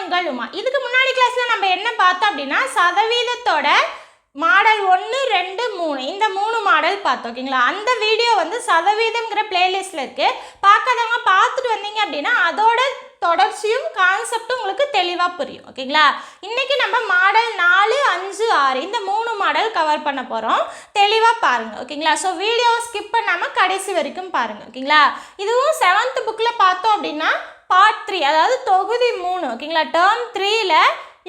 வாருங்கள் உமா. இதுக்கு முன்னாடி கிளாஸில் நம்ம என்ன பார்த்தோம் அப்படின்னா சதவீதத்தோட மாடல் 1, 2, 3 இந்த 3 மாடல் பார்த்தோம். ஓகேங்களா, அந்த வீடியோ வந்து சதவீதம்ங்கிற பிளேலிஸ்ட்டில் இருக்குது. பார்க்காதவங்க பார்த்துட்டு வந்தீங்க அப்படின்னா அதோட தொடர்ச்சியும் கான்செப்டும் உங்களுக்கு தெளிவாக புரியும். ஓகேங்களா, இன்றைக்கி நம்ம மாடல் 4, 5, 6 இந்த 3 மாடல் கவர் பண்ண போகிறோம். தெளிவாக பாருங்கள். ஓகேங்களா, ஸோ வீடியோ ஸ்கிப் பண்ணாமல் கடைசி வரைக்கும் பாருங்கள். ஓகேங்களா, இதுவும் 7th புக்கில் பார்த்தோம் அப்படின்னா பார்ட் 3, அதாவது தொகுதி 3. ஓகேங்களா, டேர்ம் 3ல்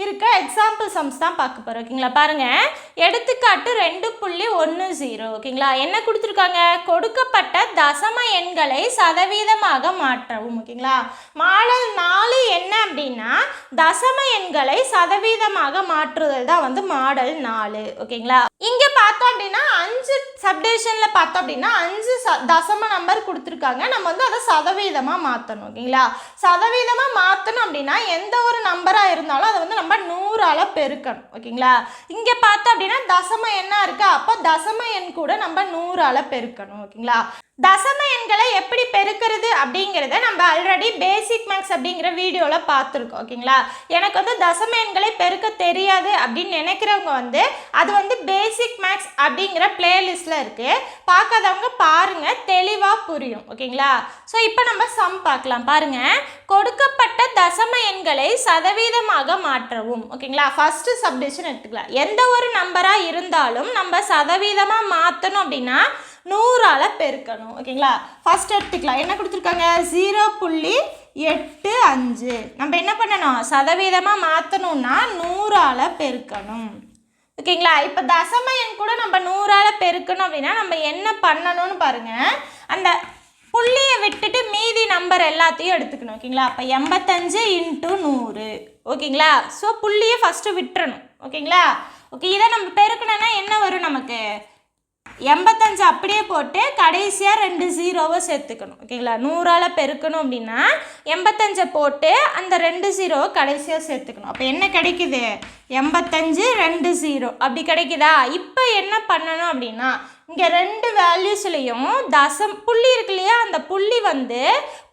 இருக்க எக்ஸாம்பிள் சம்ஸ் தான் பார்க்க போகிறோம். ஓகேங்களா, பாருங்கள். எடுத்துக்காட்டு 2.10. ஓகேங்களா, என்ன கொடுத்துருக்காங்க? கொடுக்கப்பட்ட தசம எண்களை சதவீதமாக மாற்றவும். ஓகேங்களா, மாடல் 4 என்ன அப்படின்னா தசம எண்களை சதவீதமாக மாற்றுதல் தான் வந்து மாடல் 4. ஓகேங்களா, இங்கே பார்த்தோம் அப்படின்னா 5 சப்டிவிஷனில் பார்த்தோம் அப்படின்னா 5 தசம நம்பர் கொடுத்துருக்காங்க. நம்ம வந்து அதை சதவீதமாக மாற்றணும். ஓகேங்களா, சதவீதமாக மாற்றணும் அப்படின்னா எந்த ஒரு நம்பராக இருந்தாலும் அதை வந்து நம்ம 100ஆல் பெருக்கணும். ஓகேங்களா, இங்கே பார்த்தோம் அப்படின்னா தசம எண்ணா இருக்கா, அப்போ தசம எண் கூட நம்ம 100ஆல் பெருக்கணும். ஓகேங்களா, தசம எண்களை எப்படி பெருக்கிறது அப்படிங்கிறத நம்ம ஆல்ரெடி பேசிக் மேக்ஸ் அப்படிங்கிற வீடியோவில் பார்த்துருக்கோம். ஓகேங்களா, எனக்கு வந்து தசம எண்களை பெருக்க தெரியாது அப்படின்னு நினைக்கிறவங்க வந்து அது வந்து பேசிக் மேக்ஸ் அப்படிங்கிற பிளேலிஸ்டில் இருக்குது. பார்க்காதவங்க பாருங்கள், தெளிவாக புரியும். ஓகேங்களா, ஸோ இப்போ நம்ம சம் பார்க்கலாம். பாருங்கள். கொடுக்கப்பட்ட தசம எண்களை சதவீதமாக மாற்றவும். ஓகேங்களா, ஃபஸ்ட்டு சப்டிவிஷன் எடுத்துக்கலாம். எந்த ஒரு நம்பராக இருந்தாலும் நம்ம சதவீதமாக மாற்றணும் அப்படின்னா 100ஆல் பெருக்கணும். ஓகேங்களா, ஃபஸ்ட் எடுத்துக்கலாம். என்ன கொடுத்துருக்காங்க? 0.85. நம்ம என்ன பண்ணணும்? சதவீதமாக மாற்றணும்னா 100ஆல் பெருக்கணும். ஓகேங்களா, இப்போ தசம எண் கூட நம்ம 100ஆல் பெருக்கணும் அப்படின்னா நம்ம என்ன பண்ணணும்னு பாருங்கள். அந்த புள்ளியை விட்டுட்டு மீதி நம்பர் எல்லாத்தையும் எடுத்துக்கணும். ஓகேங்களா, அப்போ 85 × 100. ஓகேங்களா, ஸோ புள்ளியை ஃபஸ்ட்டு விட்டுறணும். ஓகேங்களா, ஓகே, இதை நம்ம பெருக்கணும்னா என்ன வரும்? நமக்கு 85 அப்படியே போட்டு கடைசியாக 2 0வை சேர்த்துக்கணும். ஓகேங்களா, 100ஆல் பெருக்கணும் அப்படின்னா 85 போட்டு அந்த 2 0வை கடைசியாக சேர்த்துக்கணும். அப்போ என்ன கிடைக்குது? 85 2 0 அப்படி கிடைக்குதா? இப்போ என்ன பண்ணணும் அப்படின்னா இங்கே 2 வேல்யூஸ்லையும் புள்ளி இருக்கு இல்லையா, அந்த புள்ளி வந்து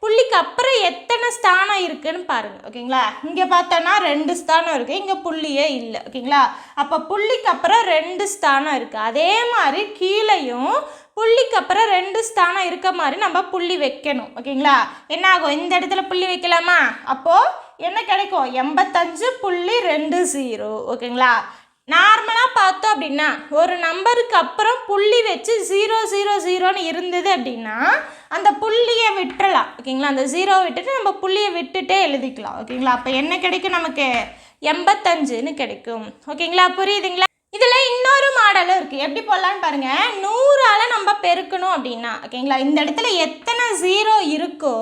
புள்ளிக்கு அப்புறம் எத்தனை ஸ்தானம் இருக்குதுன்னு பாருங்கள். ஓகேங்களா, இங்கே பார்த்தோன்னா 2 ஸ்தானம் இருக்குது, இங்கே புள்ளியே இல்லை. ஓகேங்களா, அப்போ புள்ளிக்கு அப்புறம் 2 ஸ்தானம் இருக்குது. அதே மாதிரி கீழேயும் புள்ளிக்கு அப்புறம் 2 ஸ்தானம் இருக்க மாதிரி நம்ம புள்ளி வைக்கணும். ஓகேங்களா, என்ன ஆகும்? இந்த இடத்துல புள்ளி வைக்கலாமா? அப்போது என்ன கிடைக்கும்? 85.20. ஓகேங்களா, நார்மலாக பார்த்தோம் அப்படின்னா ஒரு நம்பருக்கு அப்புறம் புள்ளி வச்சு 0 0 0ன்னு இருந்தது அப்படின்னா அந்த புள்ளியை விட்டுறலாம். ஓகேங்களா, அந்த 0 விட்டுட்டு நம்ம புள்ளியை விட்டுட்டே எழுதிக்கலாம். ஓகேங்களா, அப்போ என்ன கிடைக்கும்? நமக்கு 85ன்னு கிடைக்கும். ஓகேங்களா, புரியுதுங்களா? இதில் இன்னொரு மாடலும் இருக்குது. எப்படி போடலான்னு பாருங்கள். 100ஆல் நம்ம பெருக்கணும் அப்படின்னா ஓகேங்களா, இந்த இடத்துல எத்தனை 0 இருக்கோ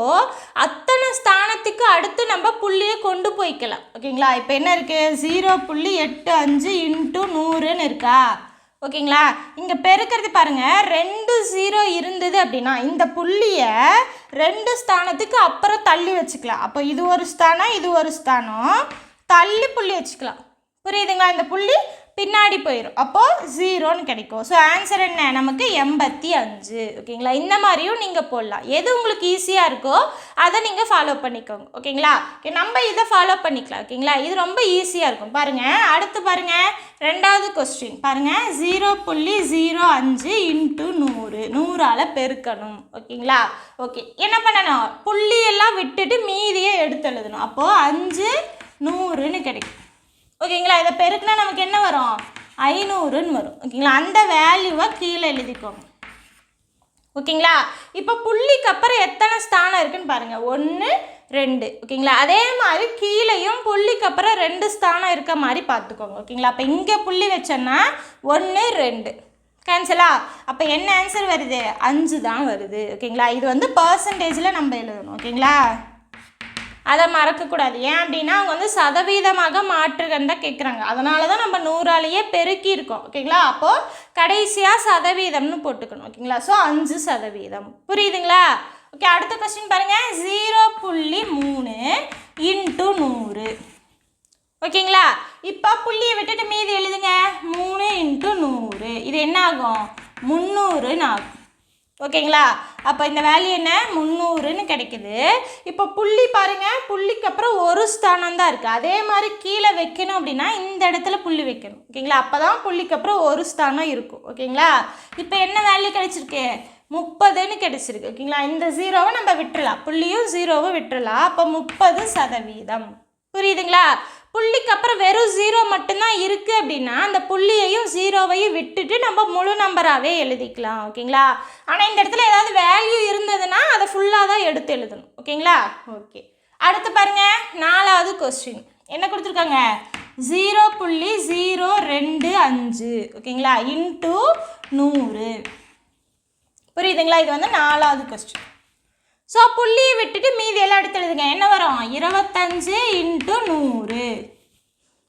அத்தனை ஸ்தானத்துக்கு அடுத்து நம்ம புள்ளியை கொண்டு போய்க்கலாம். ஓகேங்களா, இப்போ என்ன இருக்குது? 0.85 × 100ன்னு இருக்கா? ஓகேங்களா, இங்கே பெருக்கிறது பாருங்கள். 2 0 இருந்தது அப்படின்னா இந்த புள்ளியை 2 ஸ்தானத்துக்கு அப்புறம் தள்ளி வச்சுக்கலாம். அப்போ இது ஒரு ஸ்தானம், இது ஒரு ஸ்தானம், தள்ளி புள்ளி வச்சுக்கலாம். புரியுதுங்களா? இந்த புள்ளி பின்னாடி போயிடும், அப்போது 0ன்னு கிடைக்கும். ஸோ ஆன்சர் என்ன? நமக்கு 85. ஓகேங்களா, இந்த மாதிரியும் நீங்கள் போடலாம். எது உங்களுக்கு ஈஸியாக இருக்கோ அதை நீங்கள் ஃபாலோ பண்ணிக்கோங்க. ஓகேங்களா, நம்ம இதை ஃபாலோ பண்ணிக்கலாம். ஓகேங்களா, இது ரொம்ப ஈஸியாக இருக்கும். பாருங்கள், அடுத்து பாருங்கள். 2வது கொஸ்டின் பாருங்கள். 0.05 × 100 100ஆல் பெருக்கணும். ஓகேங்களா, ஓகே, என்ன பண்ணணும்? புள்ளியெல்லாம் விட்டுட்டு மீதியை எடுத்து எழுதணும். அப்போது 5 100ன்னு கிடைக்கும். ஓகேங்களா, இதை பெருக்குனா நமக்கு என்ன வரும்? 500ன்னு வரும். ஓகேங்களா, அந்த வேல்யூவை கீழே எழுதிக்கோங்க. ஓகேங்களா, இப்போ புள்ளிக்கு அப்புறம் எத்தனை ஸ்தானம் இருக்குன்னு பாருங்கள். 1 2. ஓகேங்களா, அதே மாதிரி கீழேயும் புள்ளிக்கு அப்புறம் 2 ஸ்தானம் இருக்க மாதிரி பார்த்துக்கோங்க. ஓகேங்களா, அப்போ இங்கே புள்ளி வச்சோன்னா 1 2 கேன்சலா? அப்போ என்ன ஆன்சர் வருது? 5 தான் வருது. ஓகேங்களா, இது வந்து பர்சன்டேஜில் நம்ம எழுதணும். ஓகேங்களா, அதை மறக்கக்கூடாது. ஏன் அப்படின்னா அவங்க வந்து சதவீதமாக மாற்றுகன்னு தான் கேட்குறாங்க. அதனால தான் நம்ம 100ஆலேயே பெருக்கியிருக்கோம். ஓகேங்களா, அப்போது கடைசியாக சதவீதம்னு போட்டுக்கணும். ஓகேங்களா, ஸோ 5%. புரியுதுங்களா? ஓகே, அடுத்த கொஸ்டின் பாருங்கள். 0.3 × 100. ஓகேங்களா, இப்போ புள்ளியை விட்டுட்டு மீதி எழுதுங்க. 3 × 100 இது என்ன ஆகும்? 300ன்னு ஆகும். ஓகேங்களா? அப்போ இந்த வேல்யூ என்ன 300ன்னு கிடைக்குது. இப்போ புள்ளி பாருங்கள், புள்ளிக்கு அப்புறம் ஒரு ஸ்தானம் தான் இருக்குது. அதே மாதிரி கீழே வைக்கணும் அப்படின்னா இந்த இடத்துல புள்ளி வைக்கணும். ஓகேங்களா? அப்போ தான் புள்ளிக்கு அப்புறம் ஒரு ஸ்தானம் இருக்கும். ஓகேங்களா? இப்போ என்ன வேல்யூ கிடைச்சிருக்கு? 30ன்னு கிடைச்சிருக்கு. ஓகேங்களா? இந்த 0வை நம்ம விட்டுறலாம், புள்ளியும் 0வை விட்டுறலாம். அப்போ 30%. புரியுதுங்களா? புள்ளிக்கு அப்புறம் வெறும் 0 மட்டும்தான் இருக்குது அப்படின்னா அந்த புள்ளியையும் 0வையும் விட்டுட்டு நம்ம முழு நம்பராகவே எழுதிக்கலாம். ஓகேங்களா? ஆனால் இந்த இடத்துல ஏதாவது வேல்யூ இருந்ததுன்னா அதை ஃபுல்லாக தான் எடுத்து எழுதணும். ஓகேங்களா? ஓகே, அடுத்து பாருங்கள் 4வது கொஸ்டின் என்ன கொடுத்துருக்காங்க? 0.025 ஓகேங்களா இன்ட்டு 100. புரியுதுங்களா? இது வந்து 4வது கொஸ்டின். ஸோ புள்ளியை விட்டுட்டு மீதி எல்லாம் எடுத்து எழுதுங்க. என்ன வரும்? 25 × 100.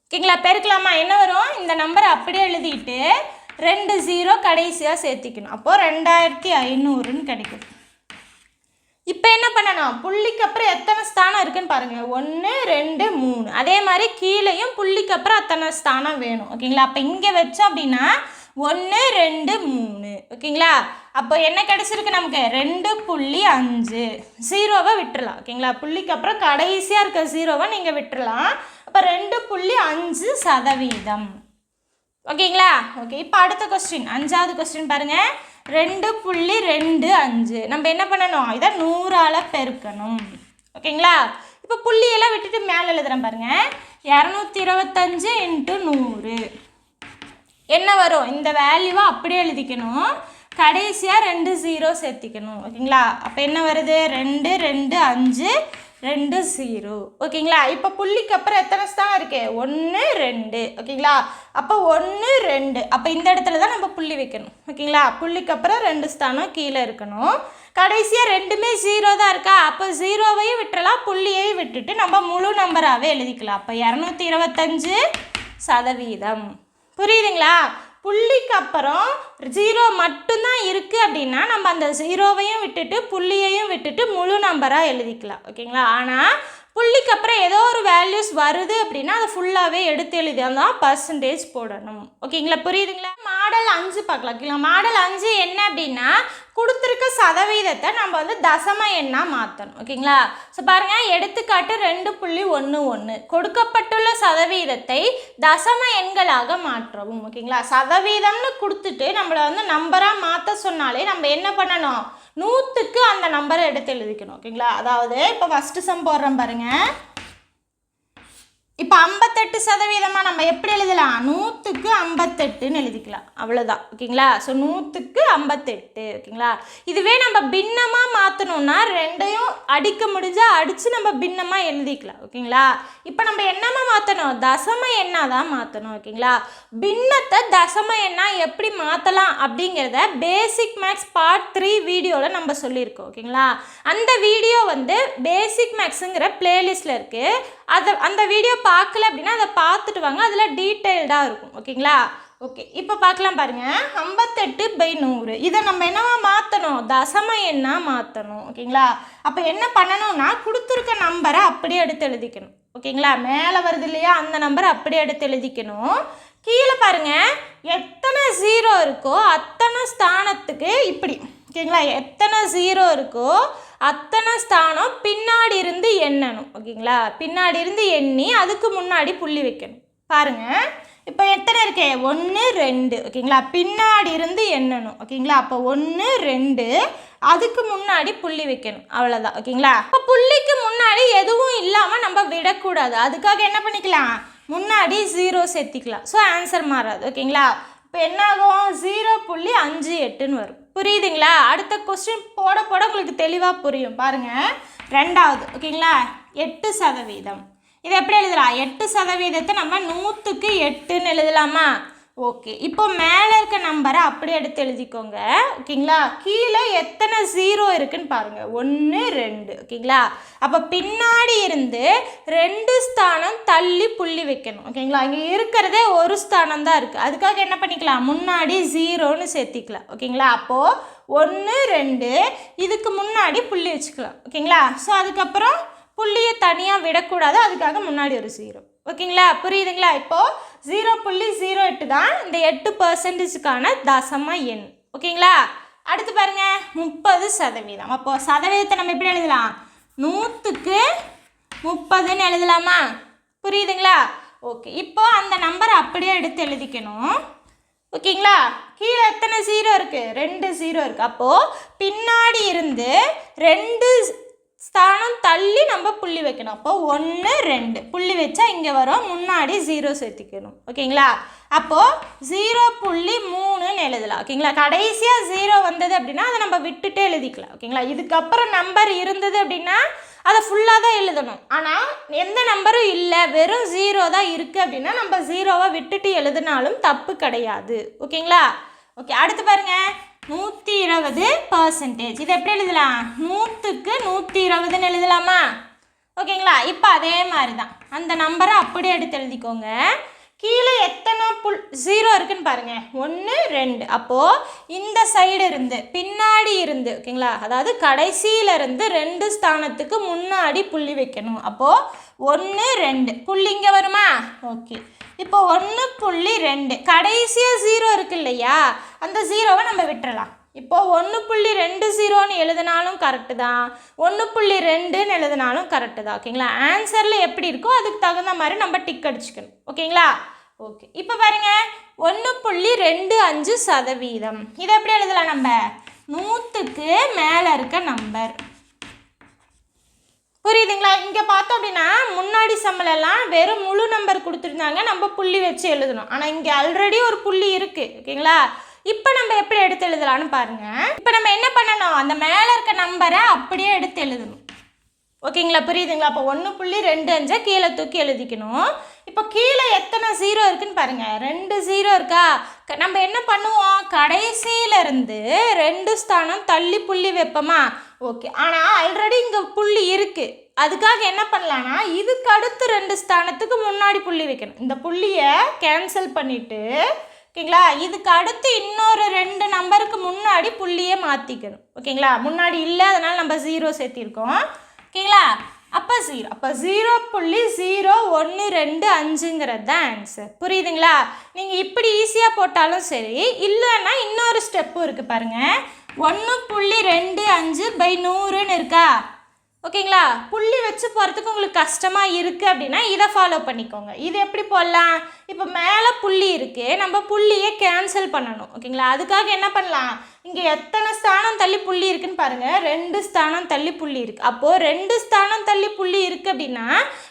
ஓகேங்களா? பெருக்கலாமா? என்ன வரும்? இந்த நம்பரை அப்படியே எழுதிட்டு 2 0 கடைசியாக சேர்த்திக்கணும். அப்போது 2500ன்னு கிடைக்கும். இப்போ என்ன பண்ணணும்? புள்ளிக்கு அப்புறம் எத்தனை ஸ்தானம் இருக்குன்னு பாருங்கள். 1 2 3. அதே மாதிரி கீழேயும் புள்ளிக்கு அப்புறம் அத்தனை ஸ்தானம் வேணும். ஓகேங்களா? அப்போ இங்கே வச்சோம் அப்படின்னா 1 2 3. ஓகேங்களா? அப்போ என்ன கிடைச்சிருக்கு நமக்கு? 2.5. 0வை விட்டுறலாம். ஓகேங்களா? புள்ளிக்கு அப்புறம் கடைசியாக இருக்க 0வை நீங்கள் விட்டுறலாம். அப்போ 2.5%. ஓகேங்களா? ஓகே, இப்போ அடுத்த கொஸ்டின் 5வது கொஸ்டின் பாருங்கள். 2.25. நம்ம என்ன பண்ணணும்? இதை 100ஆல் பெருக்கணும். ஓகேங்களா? இப்போ புள்ளியெல்லாம் விட்டுட்டு மேலே எழுதுகிறேன் பாருங்கள். 225 × 100 என்ன வரும்? இந்த வேல்யூவை அப்படியே எழுதிக்கணும், கடைசியாக 2 0 சேர்த்திக்கணும். ஓகேங்களா? அப்போ என்ன வருது? 2 2 5 2 0. ஓகேங்களா? இப்போ புள்ளிக்கு அப்புறம் எத்தனை ஸ்தானம் இருக்குது? 1 2. ஓகேங்களா? அப்போ 1 2. அப்போ இந்த இடத்துல தான் நம்ம புள்ளி வைக்கணும். ஓகேங்களா? புள்ளிக்கு அப்புறம் 2 ஸ்தானம் கீழே இருக்கணும். கடைசியாக ரெண்டுமே 0 தான் இருக்கா? அப்போ 0வையும் விட்டுறலாம், புள்ளியையும் விட்டுட்டு நம்ம முழு நம்பராகவே எழுதிக்கலாம். அப்போ 225%. புரியுதுங்களா? புள்ளிக்கு அப்புறம் 0 மட்டும்தான் இருக்குது அப்படின்னா நம்ம அந்த 0வையும் விட்டுட்டு புள்ளியையும் விட்டுட்டு முழு நம்பராக எழுதிக்கலாம். ஓகேங்களா? ஆனால் புள்ளிக்கு அப்புறம் ஏதோ ஒரு வேல்யூஸ் வருது அப்படின்னா அதை ஃபுல்லாகவே எடுத்து எழுதிதான் பர்சன்டேஜ் போடணும். ஓகேங்களா? புரியுதுங்களா? மாடல் 5 பார்க்கலாம். ஓகேங்களா? மாடல் 5 என்ன அப்படின்னா கொடுத்துருக்க சதவீதத்தை நம்ம வந்து தசம எண்ணாக மாற்றணும். ஓகேங்களா? ஸோ பாருங்கள், எடுத்துக்காட்டு 2.11 கொடுக்கப்பட்டுள்ள சதவீதத்தை தசம எண்களாக மாற்றவும். ஓகேங்களா? சதவீதம்னு கொடுத்துட்டு நம்மளை வந்து நம்பராக மாற்ற சொன்னாலே நம்ம என்ன பண்ணணும்? 100க்கு அந்த நம்பரை எடுத்து எழுதிக்கணும். ஓகேங்களா? அதாவது இப்போ ஃபஸ்ட்டு சம் போடுறோம் பாருங்கள். இப்போ 58% நம்ம எப்படி எழுதலாம்? 100க்கு 58ன்னு எழுதிக்கலாம். அவ்வளோதான். ஓகேங்களா? ஸோ 100க்கு 58. ஓகேங்களா? இதுவே நம்ம பின்னமாக மாற்றணும்னா ரெண்டையும் அடிக்க முடிஞ்சால் அடித்து நம்ம பின்னமாக எழுதிக்கலாம். ஓகேங்களா? இப்போ நம்ம என்னமா மாற்றணும்? தசம எண்ணாக தான் மாற்றணும். ஓகேங்களா? பின்னத்தை தசம எண்ணாக எப்படி மாற்றலாம் அப்படிங்கிறத பேசிக் மேக்ஸ் பார்ட் 3 வீடியோவில் நம்ம சொல்லியிருக்கோம். ஓகேங்களா? அந்த வீடியோ வந்து பேசிக் மேக்ஸுங்கிற பிளேலிஸ்ட்டில் இருக்குது. அந்த வீடியோ பார்க்கல அப்படின்னா அதை பார்த்துட்டு வாங்க, அதில் டீட்டெயில்டாக இருக்கும். ஓகேங்களா? ஓகே, இப்போ பார்க்கலாம் பாருங்கள். 58/100 இதை நம்ம என்னவா மாற்றணும்? தசம எண்ணாக மாற்றணும். ஓகேங்களா? அப்போ என்ன பண்ணணும்னா கொடுத்துருக்க நம்பரை அப்படியே எடுத்து எழுதிக்கணும். ஓகேங்களா? மேலே வருது இல்லையா, அந்த நம்பரை அப்படியே எடுத்து எழுதிக்கணும். கீழே பாருங்கள், எத்தனை 0 இருக்கோ அத்தனை ஸ்தானத்துக்கு இப்படி. ஓகேங்களா? எத்தனை 0 இருக்கோ அத்தனை ஸ்தானம் பின்னாடி இருந்து எண்ணணும். ஓகேங்களா? பின்னாடி இருந்து எண்ணி அதுக்கு முன்னாடி புள்ளி வைக்கணும். பாருங்கள், இப்போ எத்தனை இருக்கு? 1 2. ஓகேங்களா? பின்னாடி இருந்து எண்ணணும். ஓகேங்களா? அப்போ 1 2 அதுக்கு முன்னாடி புள்ளி வைக்கணும். அவ்வளோதான். ஓகேங்களா? இப்போ புள்ளிக்கு முன்னாடி எதுவும் இல்லாமல் நம்ம விடக்கூடாது. அதுக்காக என்ன பண்ணிக்கலாம்? முன்னாடி 0 சேர்த்திக்கலாம். ஸோ ஆன்சர் மாறாது. ஓகேங்களா? இப்போ என்ன ஆகும்? 0.58ன்னு வரும். புரியுதுங்களா? அடுத்த கொஸ்டின் போட உங்களுக்கு தெளிவாக புரியும். பாருங்கள், 2வது. ஓகேங்களா? 8%. இதை எப்படி எழுதலாம்? 8% நம்ம 100க்கு 8ன்னு எழுதலாமா? ஓகே, இப்போ மேலே இருக்க நம்பரை அப்படியே எடுத்து எழுதிக்கோங்க. ஓகேங்களா? கீழே எத்தனை 0 இருக்குன்னு பாருங்கள். 1 2. ஓகேங்களா? அப்போ பின்னாடி இருந்து 2 ஸ்தானம் தள்ளி புள்ளி வைக்கணும். ஓகேங்களா? இங்கே இருக்கிறதே ஒரு ஸ்தானம் தான் இருக்குது. அதுக்காக என்ன பண்ணிக்கலாம்? முன்னாடி 0ன்னு சேர்த்திக்கலாம். ஓகேங்களா? அப்போது 1 2 இதுக்கு முன்னாடி புள்ளி வச்சுக்கலாம். ஓகேங்களா? ஸோ அதுக்கப்புறம் புள்ளியை தனியாக விடக்கூடாது, அதுக்காக முன்னாடி ஒரு 0. ஓகேங்களா? புரியுதுங்களா? இப்போது 0.08 தான் இந்த 8%க்கான தசம எண். ஓகேங்களா? அடுத்து பாருங்க 30%. அப்போ சதவீதத்தை நம்ம எப்படி எழுதலாம்? 100க்கு 30ன்னு எழுதலாமா? புரியுதுங்களா? ஓகே, இப்போ அந்த நம்பரை அப்படியே எடுத்து எழுதிக்கணும். ஓகேங்களா? கீழே எத்தனை 0 இருக்குது? 2 0 இருக்குது. அப்போது பின்னாடி இருந்து 2 ஸ்தானம் தள்ளி நம்ம புள்ளி வைக்கணும். அப்போ 1 2 புள்ளி வச்சா இங்கே வரும், முன்னாடி 0 சேர்த்திக்கணும். ஓகேங்களா? அப்போது 0.3ன்னு எழுதலாம். ஓகேங்களா? கடைசியாக 0 வந்தது அப்படின்னா அதை நம்ம விட்டுட்டே எழுதிக்கலாம். ஓகேங்களா? இதுக்கப்புறம் நம்பர் இருந்தது அப்படின்னா அதை ஃபுல்லாக தான் எழுதணும். ஆனால் எந்த நம்பரும் இல்லை, வெறும் 0 தான் இருக்குது அப்படின்னா நம்ம 0வை விட்டுட்டு எழுதினாலும் தப்பு கிடையாது. ஓகேங்களா? ஓகே, அடுத்து பாருங்கள் 120%. இதை எப்படி எழுதலாம்? 100க்கு 120ன்னு எழுதலாமா? ஓகேங்களா? இப்போ அதே மாதிரி தான் அந்த நம்பரை அப்படியே எடுத்து எழுதிக்கோங்க. கீழே எத்தனை 0 இருக்குன்னு பாருங்கள், 1 2. அப்போது இந்த சைடு இருந்து பின்னாடி இருந்து, ஓகேங்களா, அதாவது கடைசியிலேருந்து 2 ஸ்தானத்துக்கு முன்னாடி புள்ளி வைக்கணும். அப்போது 1 2 புள்ளி இங்கே வருமா? ஓகே, இப்போ 1.2 கடைசியாக 0 இருக்கு இல்லையா, அந்த 0வை நம்ம விட்டுறலாம். இப்போது 1.20ன்னு எழுதினாலும் கரெக்டு தான், 1.2ன்னு எழுதினாலும் கரெக்டு தான். ஓகேங்களா? ஆன்சரில் எப்படி இருக்கோ அதுக்கு தகுந்த மாதிரி நம்ம டிக் அடிச்சுக்கணும். ஓகேங்களா? ஓகே, இப்போ பாருங்கள் 1.25%. இதை எப்படி எழுதலாம்? நம்ம 100க்கு மேலே இருக்க நம்பர். புரியுதுங்களா? இங்கே பார்த்தோம் அப்படின்னா முன்னாடி சம்மலெல்லாம் வெறும் முழு நம்பர் கொடுத்துருந்தாங்க, நம்ம புள்ளி வச்சு எழுதணும். ஆனால் இங்கே ஆல்ரெடி ஒரு புள்ளி இருக்குது. ஓகேங்களா? இப்போ நம்ம எப்படி எடுத்து எழுதலான்னு பாருங்கள். இப்போ நம்ம என்ன பண்ணணும்? அந்த மேலே இருக்க நம்பரை அப்படியே எடுத்து எழுதணும். ஓகேங்களா? புரியுதுங்களா? அப்போ 1.25 கீழே தூக்கி எழுதிக்கணும். இப்போ கீழே எத்தனை 0 இருக்குன்னு பாருங்கள், 2 0 இருக்கா? நம்ம என்ன பண்ணுவோம்? கடைசியிலேருந்து 2 ஸ்தானம் தள்ளி புள்ளி வைப்போமா? ஓகே, ஆனால் ஆல்ரெடி இங்கே புள்ளி இருக்குது. அதுக்காக என்ன பண்ணலான்னா இதுக்கு அடுத்து 2 ஸ்தானத்துக்கு முன்னாடி புள்ளி வைக்கணும். இந்த புள்ளியை கேன்சல் பண்ணிவிட்டு, ஓகேங்களா, இதுக்கு அடுத்து இன்னொரு 2 நம்பருக்கு முன்னாடி புள்ளியை மாற்றிக்கணும். ஓகேங்களா? முன்னாடி இல்லை, அதனால் நம்ம 0 சேர்த்திருக்கோம். ஓகேங்களா? அப்போ 0, அப்போ 0.0125ங்கிறது தான் ஆன்சர். புரியுதுங்களா? நீங்கள் இப்படி ஈஸியாக போட்டாலும் சரி, இல்லைன்னா இன்னொரு ஸ்டெப்பும் இருக்குது பாருங்கள். 1.25/100ன்னு இருக்கா? ஓகேங்களா? புள்ளி வச்சு போகிறதுக்கு உங்களுக்கு கஷ்டமாக இருக்குது அப்படின்னா இதை ஃபாலோ பண்ணிக்கோங்க. இது எப்படி போடலாம்? இப்போ மேலே புள்ளி இருக்குது, நம்ம புள்ளியை கேன்சல் பண்ணணும். ஓகேங்களா? அதுக்காக என்ன பண்ணலாம்? இங்கே எத்தனை ஸ்தானம் தள்ளி புள்ளி இருக்குன்னு பாருங்கள், 2 ஸ்தானம் தள்ளி புள்ளி இருக்குது. அப்போது 2 ஸ்தானம் தள்ளி புள்ளி இருக்குது அப்படின்னா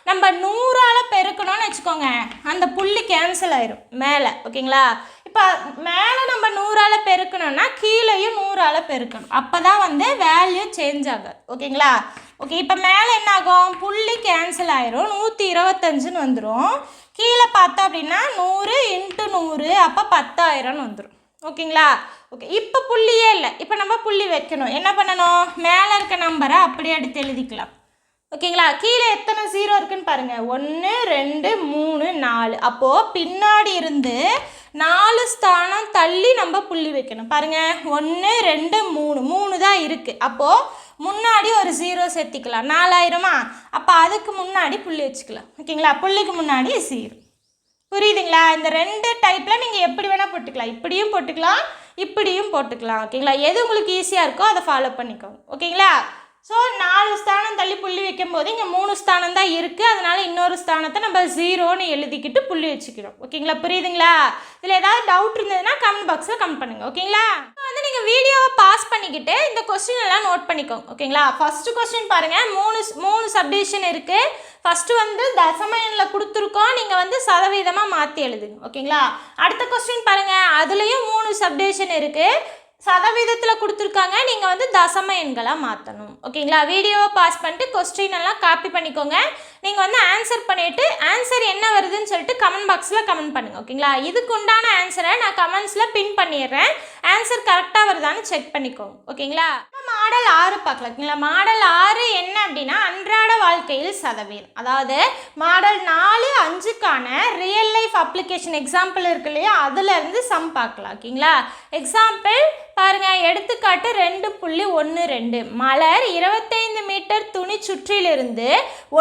நம்ம 100ஆல் பெருக்கணும்னு வச்சுக்கோங்க, அந்த புள்ளி கேன்சல் ஆயிரும் மேலே. ஓகேங்களா? இப்போ மேலே நம்ம 100ஆல் பெருக்கணும்னா கீழேயும் 100ஆல் பெருக்கணும், அப்போ தான் வந்து வேல்யூ சேஞ்ச் ஆகும். ஓகேங்களா? ஓகே, இப்போ மேலே என்ன ஆகும்? புள்ளி கேன்சல் ஆயிரும், 125ன்னு வந்துடும். கீழே பார்த்தோம் அப்படின்னா 100 × 100, அப்போ 10,000ன்னு வந்துடும். ஓகேங்களா? ஓகே, இப்போ புள்ளியே இல்லை, இப்போ நம்ம புள்ளி வைக்கணும். என்ன பண்ணணும்? மேலே இருக்க நம்பரை அப்படியே எடுத்து எழுதிக்கலாம். ஓகேங்களா? கீழே எத்தனை 0 இருக்குன்னு பாருங்கள், 1 2 3 4. அப்போது பின்னாடி இருந்து 4 ஸ்தானம் தள்ளி நம்ம புள்ளி வைக்கணும். பாருங்கள், 1 2 3 தான் இருக்குது. அப்போது முன்னாடி ஒரு 0 சேர்த்திக்கலாம். 4000மா? அப்போ அதுக்கு முன்னாடி புள்ளி வச்சுக்கலாம். ஓகேங்களா? புள்ளிக்கு முன்னாடி 0. புரியுதுங்களா? இந்த 2 டைப்பில் நீங்கள் எப்படி வேணால் போட்டுக்கலாம், இப்படியும் போட்டுக்கலாம், இப்படியும் போட்டுக்கலாம். ஓகேங்களா? எது உங்களுக்கு ஈஸியாக இருக்கோ அதை ஃபாலோ பண்ணிக்கோங்க. ஓகேங்களா? ஸோ 4 ஸ்தானம் தள்ளி புள்ளி வைக்கும் போது இங்கே 3 ஸ்தானம் தான் இருக்குது, அதனால் இன்னொரு ஸ்தானத்தை நம்ம 0ன்னு எழுதிக்கிட்டு புள்ளி வச்சுக்கிறோம். ஓகேங்களா? புரியுதுங்களா? இதில் ஏதாவது டவுட் இருந்ததுன்னா கமெண்ட் பாக்ஸில் கமெண்ட் பண்ணுங்கள். ஓகேங்களா? வந்து நீங்கள் வீடியோவை பாஸ் பண்ணிக்கிட்டு இந்த கொஸ்டின் எல்லாம் நோட் பண்ணிக்கோங்க. ஓகேங்களா? ஃபஸ்ட்டு கொஸ்டின் பாருங்கள், 3 சப்டிவிஷன் இருக்குது. ஃபஸ்ட்டு வந்து தசம எண்ணில் கொடுத்துருக்கோம், நீங்கள் வந்து சதவீதமாக மாற்றி எழுதுங்க. ஓகேங்களா? அடுத்த கொஸ்டின் பாருங்கள், அதுலேயும் 3 சப்டிவிஷன் இருக்குது, சதவீதத்தில் கொடுத்துருக்காங்க, நீங்கள் வந்து தசம எண்களாக மாற்றணும். ஓகேங்களா? வீடியோவை பாஸ் பண்ணிட்டு கொஸ்டின் எல்லாம் காப்பி பண்ணிக்கோங்க. நீங்கள் வந்து ஆன்சர் பண்ணிவிட்டு ஆன்சர் என்ன வருதுன்னு சொல்லிட்டு கமெண்ட் பாக்ஸில் கமெண்ட் பண்ணுங்கள். ஓகேங்களா? இதுக்கு உண்டான ஆன்சரை நான் கமெண்ட்ஸில் பின் பண்ணிடுறேன், ஆன்சர் கரெக்டாக வருதான்னு செக் பண்ணிக்கோங்க. ஓகேங்களா? மாடல் 6 பார்க்கலாம். ஓகேங்களா? மாடல் 6 என்ன அப்படின்னா அன்றாட வாழ்க்கையில் சதவீதம், அதாவது மாடல் 4 5க்கான ரியல் லைஃப் அப்ளிகேஷன் எக்ஸாம்பிள் இருக்கு இல்லையா, அதுலேருந்து சம் பார்க்கலாம். ஓகேங்களா? எக்ஸாம்பிள் பாருங்கள், எடுத்துக்காட்டு 2.12. மலர் 25 மீட்டர் துணி சுற்றிலிருந்து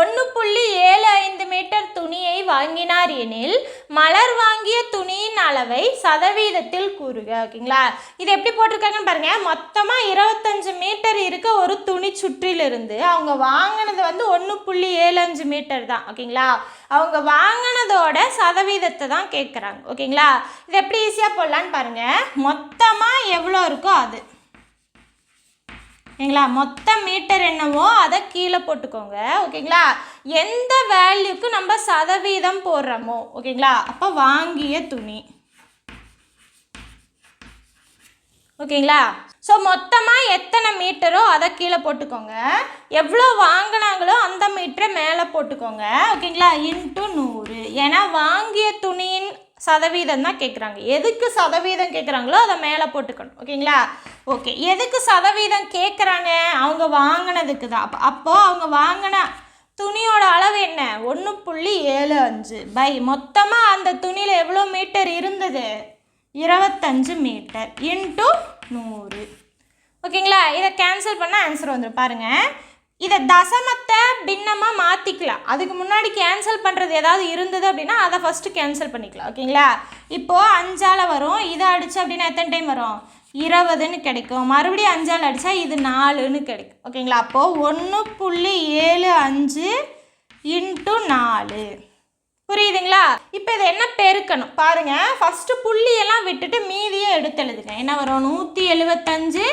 1.75 மீட்டர் துணியை வாங்கினார் எனில் மலர் வாங்கிய துணியின் அளவை சதவீதத்தில் கூறுக. ஓகேங்களா, இது எப்படி போட்டிருக்காங்கன்னு பாருங்கள். மொத்தமாக 25 மீட்டர் இருக்க ஒரு துணி சுற்றிலிருந்து அவங்க வாங்கினது வந்து 1.75 மீட்டர் தான். ஓகேங்களா, அவங்க வாங்கினதோட சதவீதத்தை தான் கேட்குறாங்க. ஓகேங்களா, இது எப்படி ஈஸியாக போடலான்னு பாருங்கள். மொத்தமாக எவ்வளோ இருக்கோ அது, ஓகேங்களா, மொத்த மீட்டர் என்னவோ அதை கீழே போட்டுக்கோங்க. ஓகேங்களா, எந்த வேல்யூக்கு நம்ம சதவீதம் போடுறோமோ, ஓகேங்களா, அப்போ வாங்கிய துணி. ஓகேங்களா, ஸோ மொத்தமாக எத்தனை மீட்டரோ அதை கீழே போட்டுக்கோங்க. எவ்வளோ வாங்கினாங்களோ அந்த மீட்டரை மேலே போட்டுக்கோங்க. ஓகேங்களா, இன்ட்டு 100. ஏன்னா வாங்கிய துணியின் சதவீதம் தான் கேட்குறாங்க. எதுக்கு சதவீதம் கேட்குறாங்களோ அதை மேலே போட்டுக்கணும். ஓகேங்களா, ஓகே. எதுக்கு சதவீதம் கேட்குறாங்க? அவங்க வாங்கினதுக்கு தான். அப்போது அவங்க வாங்கின துணியோட அளவு என்ன? 1.75 பை மொத்தமாக அந்த துணியில் எவ்வளோ மீட்டர் இருந்தது? 25 மீட்டர் இன்ட்டு 100. ஓகேங்களா, இதை கேன்சல் பண்ணால் ஆன்சர் வந்துடும். பாருங்கள், இதை தசமத்தை பின்னமாக மாற்றிக்கலாம். அதுக்கு முன்னாடி கேன்சல் பண்ணுறது ஏதாவது இருந்தது அப்படின்னா அதை ஃபஸ்ட்டு கேன்சல் பண்ணிக்கலாம். ஓகேங்களா, இப்போது 5ஆல் வரும். இதை அடித்தா அப்படின்னா எத்தனை டைம் வரும்? 20ன்னு கிடைக்கும். மறுபடியும் 5ஆல் அடித்தா இது 4ன்னு கிடைக்கும். ஓகேங்களா, அப்போது 1.75 இன்ட்டு 4. புரியுதுங்களா? இப்போ இதை என்ன பெருக்கணும் பாருங்கள். ஃபஸ்ட்டு புள்ளியெல்லாம் விட்டுட்டு மீதியை எடுத்து எழுதுங்க. என்ன வரும்? 175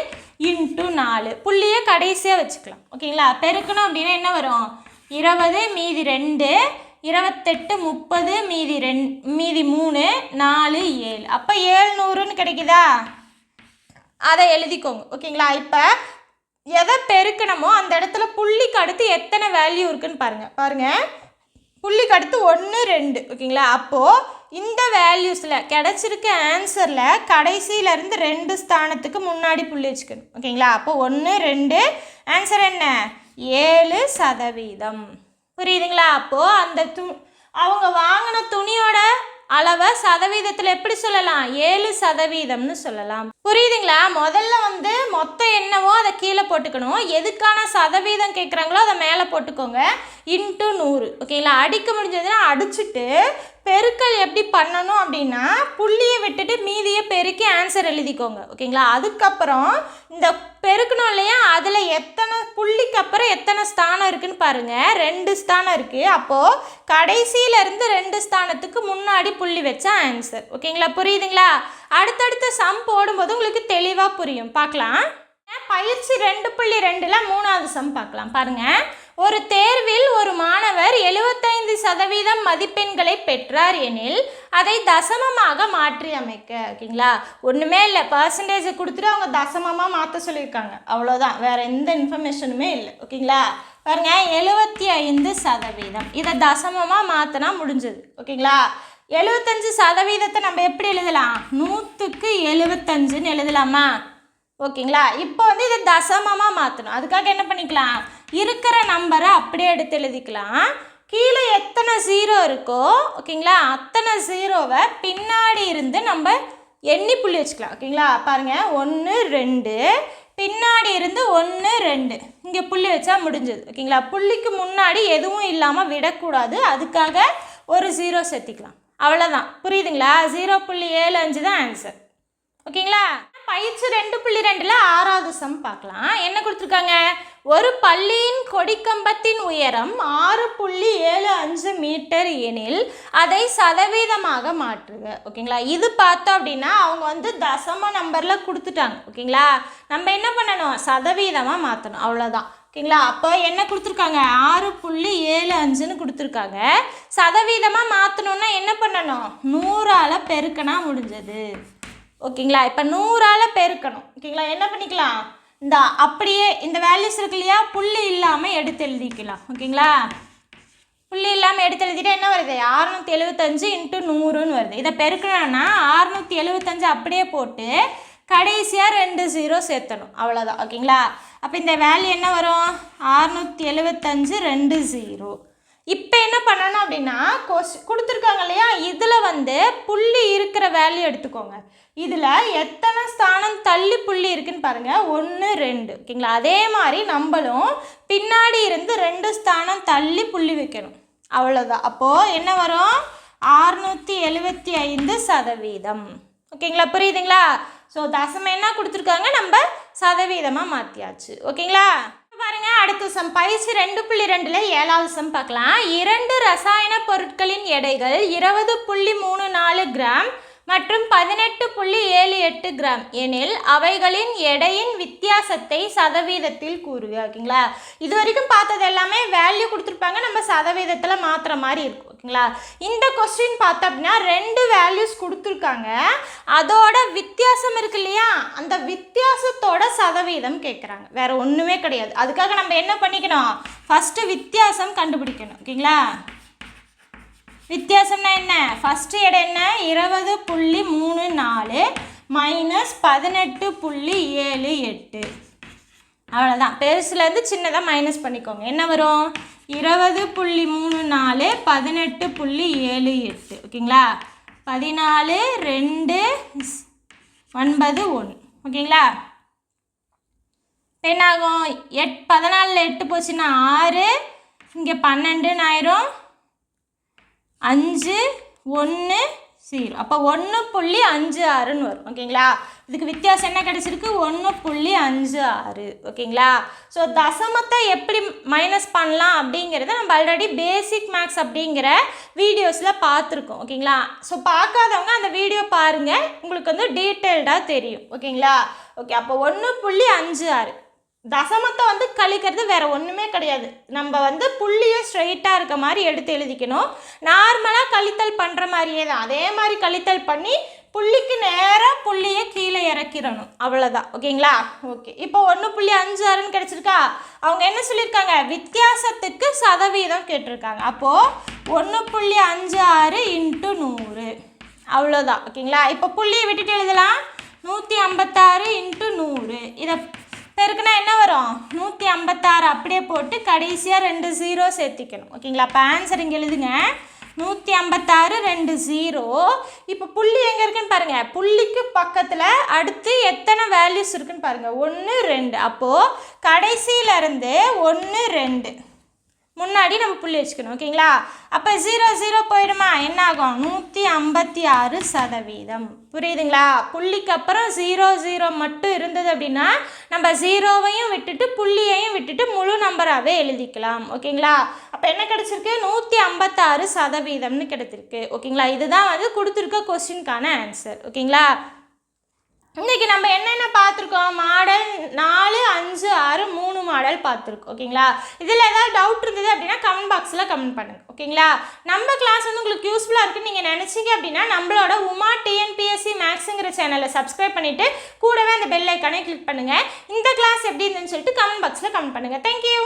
இன்ட்டு 4. புள்ளியை கடைசியாக வச்சுக்கலாம். ஓகேங்களா, பெருக்கணும் அப்படின்னா என்ன வரும்? 20 மீதி 2, 28 30 மீதி 3 4 7. அப்போ 700ன்னு கிடைக்குதா? அதை எழுதிக்கோங்க. ஓகேங்களா, இப்போ எதை பெருக்கணுமோ அந்த இடத்துல புள்ளிக்கு அடுத்து எத்தனை வேல்யூ இருக்குன்னு பாருங்கள். புள்ளிக்கு அடுத்து 1 2. ஓகேங்களா, அப்போது இந்த வேல்யூஸில் கிடச்சிருக்க ஆன்சரில் கடைசியிலேருந்து 2 ஸ்தானத்துக்கு முன்னாடி புள்ளி வச்சுக்கணும். ஓகேங்களா, அப்போது 1 2 ஆன்சர் என்ன? 7%. புரியுதுங்களா? அப்போது அந்த அவங்க வாங்கின துணியோட அளவை சதவீதத்தில் எப்படி சொல்லலாம்? 7%ன்னு சொல்லலாம். புரியுதுங்களா? முதல்ல வந்து மொத்தம் என்னவோ அதை கீழே போட்டுக்கணும். எதுக்கான சதவீதம் கேட்குறாங்களோ அதை மேலே போட்டுக்கோங்க. இன்ட்டு 100. ஓகேங்களா, அடிக்க முடிஞ்சதுன்னா அடிச்சுட்டு பெருக்கல் எப்படி பண்ணணும் அப்படின்னா புள்ளியை விட்டுட்டு மீதியை பெருக்கி ஆன்சர் எழுதிக்கோங்க. ஓகேங்களா, அதுக்கப்புறம் இந்த பெருக்கணும் இல்லையா, அதில் எத்தனை புள்ளிக்கு அப்புறம் எத்தனை ஸ்தானம் இருக்குதுன்னு பாருங்கள். 2 ஸ்தானம் இருக்குது. அப்போது கடைசியிலேருந்து 2 ஸ்தானத்துக்கு முன்னாடி புள்ளி வச்சா ஆன்சர். ஓகேங்களா, புரியுதுங்களா? அடுத்தடுத்த சம் போடும்போது உங்களுக்கு தெளிவாக புரியும். பார்க்கலாம். பயிற்சி 2.2ல் 3வது சம் பார்க்கலாம். பாருங்கள், ஒரு தேர்வில் ஒரு மாணவர் 75% மதிப்பெண்களை பெற்றார் எனில் அதை தசமமாக மாற்றி அமைக்க. ஓகேங்களா, ஒன்றுமே இல்லை, பர்சன்டேஜை கொடுத்துட்டு அவங்க தசமமாக மாற்ற சொல்லியிருக்காங்க. அவ்வளோதான், வேறு எந்த இன்ஃபர்மேஷனுமே இல்லை. ஓகேங்களா, பாருங்கள், 75%. இதை தசமமாக மாற்றினா முடிஞ்சது. ஓகேங்களா, 75% நம்ம எப்படி எழுதலாம்? 100க்கு 75ன்னு எழுதலாமா? ஓகேங்களா, இப்போ வந்து இதை தசமமாக மாற்றணும். அதுக்காக என்ன பண்ணிக்கலாம்? இருக்கிற நம்பரை அப்படியே எடுத்து எழுதிக்கலாம். கீழே எத்தனை 0 இருக்கோ, ஓகேங்களா, அத்தனை 0வை பின்னாடி இருந்து நம்ம எண்ணி புள்ளி வச்சுக்கலாம். ஓகேங்களா, பாருங்கள், 1 2 பின்னாடி இருந்து 1 2 இங்கே புள்ளி வச்சா முடிஞ்சது. ஓகேங்களா, புள்ளிக்கு முன்னாடி எதுவும் இல்லாமல் விடக்கூடாது. அதுக்காக ஒரு 0 சேர்த்திக்கலாம். அவ்வளோதான். புரியுதுங்களா? 0.75 தான் ஆன்சர். ஓகேங்களா, பயிற்சி 2.2ல் 6வது சம் பார்க்கலாம். என்ன கொடுத்துருக்காங்க? ஒரு பள்ளியின் கொடிக்கம்பத்தின் உயரம் 6.75 மீட்டர் எனில் அதை சதவீதமாக மாற்றுக. ஓகேங்களா, இது பார்த்தோம் அப்படின்னா அவங்க வந்து தசம நம்பரில் கொடுத்துட்டாங்க. ஓகேங்களா, நம்ம என்ன பண்ணணும்? சதவீதமாக மாற்றணும். அவ்வளோதான். ஓகேங்களா, அப்போ என்ன கொடுத்துருக்காங்க? 6.75ன்னு கொடுத்துருக்காங்க. சதவீதமாக மாற்றணுன்னா என்ன பண்ணணும்? 100ஆல் பெருக்கினா முடிஞ்சது. ஓகேங்களா, இப்போ 100ஆல் பெருக்கணும். ஓகேங்களா, என்ன பண்ணிக்கலாம்? இந்த அப்படியே இந்த வேல்யூஸ் இருக்கு இல்லையா, புள்ளி இல்லாமல் எடுத்து எழுதிக்கலாம். ஓகேங்களா, புள்ளி இல்லாமல் எடுத்து எழுதிட்டு என்ன வருது? 675 இன்ட்டு 100ன்னு வருது. இதை பெருக்கணும்னா 675 அப்படியே போட்டு கடைசியாக 2 0 சேர்த்தணும். அவ்வளோதான். ஓகேங்களா, அப்போ இந்த வேல்யூ என்ன வரும்? 675 2 0. இப்போ என்ன பண்ணணும் அப்படின்னா கொடுத்துருக்காங்க இல்லையா, இதில் வந்து புள்ளி இருக்கிற வேல்யூ எடுத்துக்கோங்க. இதில் எத்தனை ஸ்தானம் தள்ளி புள்ளி இருக்குன்னு பாருங்கள், 1 2. ஓகேங்களா, அதே மாதிரி நம்மளும் பின்னாடி இருந்து 2 ஸ்தானம் தள்ளி புள்ளி வைக்கணும். அவ்வளோதான். அப்போது என்ன வரும், 675%. ஓகேங்களா, புரியுதுங்களா? ஸோ தசமம் என்ன கொடுத்துருக்காங்க, நம்ம சதவீதமாக மாற்றியாச்சு. ஓகேங்களா, பாருங்க அடுத்த சம் பயிற்சி 2.2ல் 7வது சம் பார்க்கலாம். 2 ரசாயன பொருட்களின் எடைகள் 20.34 கிராம் மற்றும் 18.78 கிராம் எனில் அவைகளின் எடையின் வித்தியாசத்தை சதவீதத்தில் கூறுக. ஓகேங்களா, இது வரைக்கும் பார்த்தது எல்லாமே வேல்யூ கொடுத்துருப்பாங்க, நம்ம சதவீதத்தில் மாற்றுற மாதிரி இருக்கும். ஓகேங்களா, இந்த கொஸ்டின் பார்த்தோம் அப்படின்னா 2 வேல்யூஸ் கொடுத்துருக்காங்க, அதோட வித்தியாசம் இருக்கு இல்லையா, அந்த வித்தியாசத்தோட சதவீதம் கேட்குறாங்க. வேற ஒன்றுமே கிடையாது. அதுக்காக நம்ம என்ன பண்ணிக்கணும், ஃபஸ்ட்டு வித்தியாசம் கண்டுபிடிக்கணும். ஓகேங்களா, வித்தியாசம்னா என்ன, ஃபஸ்ட்டு எடை என்ன, 20.34 மைனஸ் 18.78. அவ்வளோதான். பெருசுலேருந்து சின்னதாக மைனஸ் பண்ணிக்கோங்க. என்ன வரும், 20.34 18.78. ஓகேங்களா, 14 2 9 1. ஓகேங்களா, என்னாகும், 14ல் 8 போச்சுன்னா 6, இங்கே 12 ஆயிரும், 5 1 0. அப்போ 1.56 வரும். ஓகேங்களா, இதுக்கு வித்தியாசம் என்ன கிடச்சிருக்கு, 1.56. ஓகேங்களா, ஸோ தசமத்தை எப்படி மைனஸ் பண்ணலாம் அப்படிங்கிறத நம்ம ஆல்ரெடி பேசிக் மேக்ஸ் அப்படிங்கிற வீடியோஸில் பார்த்துருக்கோம். ஓகேங்களா, ஸோ பார்க்காதவங்க அந்த வீடியோ பாருங்கள், உங்களுக்கு வந்து டீட்டெயில்டாக தெரியும். ஓகேங்களா, ஓகே. அப்போ 1.56 தசமத்தை வந்து கழிக்கிறது வேறு ஒன்றுமே கிடையாது. நம்ம வந்து புள்ளியை ஸ்ட்ரைட்டாக இருக்க மாதிரி எடுத்து எழுதிக்கணும். நார்மலாக கழித்தல் பண்ணுற மாதிரியே தான், அதே மாதிரி கழித்தல் பண்ணி புள்ளிக்கு நேராக புள்ளியை கீழே இறக்கிடணும். அவ்வளோதான். ஓகேங்களா, ஓகே. இப்போ 1.56 கிடச்சிருக்கா, அவங்க என்ன சொல்லியிருக்காங்க, வித்தியாசத்துக்கு சதவீதம் கேட்டிருக்காங்க. அப்போது 1.56 × 100. அவ்வளோதான். ஓகேங்களா, இப்போ புள்ளியை விட்டுட்டு எழுதலாம், 156 × 100. இதை பெருக்குனா என்ன வரும், 156 அப்படியே போட்டு கடைசியாக 2 0 சேர்த்திக்கணும். ஓகேங்களா, அப்போ ஆன்சர் இங்கே எழுதுங்க, 156 2 0. இப்போ புள்ளி எங்கே இருக்குன்னு பாருங்கள், புள்ளிக்கு பக்கத்தில் அடுத்து எத்தனை வேல்யூஸ் இருக்குன்னு பாருங்கள், 1 2. அப்போது கடைசியிலேருந்து 1 2 முன்னாடி நம்ம புள்ளி வச்சுக்கணும். ஓகேங்களா, அப்போ 0 0 போயிடுமா, என்ன ஆகும், 156%. புரியுதுங்களா, புள்ளிக்கு அப்புறம் 0 0 மட்டும் இருந்தது அப்படின்னா நம்ம 0வையும் விட்டுட்டு புள்ளியையும் விட்டுட்டு முழு நம்பராகவே எழுதிக்கலாம். ஓகேங்களா, அப்போ என்ன கிடச்சிருக்கு, 156% கிடைச்சிருக்கு. ஓகேங்களா, இதுதான் வந்து கொடுத்துருக்க கொஸ்டினுக்கான ஆன்சர். ஓகேங்களா, இன்றைக்கி நம்ம என்னென்ன பார்த்துருக்கோம், மாடல் 4 5 6 3 மாடல் பார்த்துருக்கோம். ஓகேங்களா, இதில் ஏதாவது டவுட் இருந்தது அப்படின்னா கமெண்ட் பாக்ஸில் கமெண்ட் பண்ணுங்கள். ஓகேங்களா, நம்ம கிளாஸ் வந்து உங்களுக்கு யூஸ்ஃபுல்லாக இருக்குன்னு நீங்கள் நினச்சிங்க அப்படின்னா நம்மளோட உமா டிஎன்பிஎஸ்சி மேக்ஸுங்கிற சேனலை சப்ஸ்கிரைப் பண்ணிவிட்டு கூடவே அந்த பெல் ஐக்கானே கிளிக் பண்ணுங்கள். இந்த கிளாஸ் எப்படி இருந்துன்னு சொல்லிட்டு கமெண்ட் பாக்ஸில் கமெண்ட் பண்ணுங்கள். தேங்க்யூ.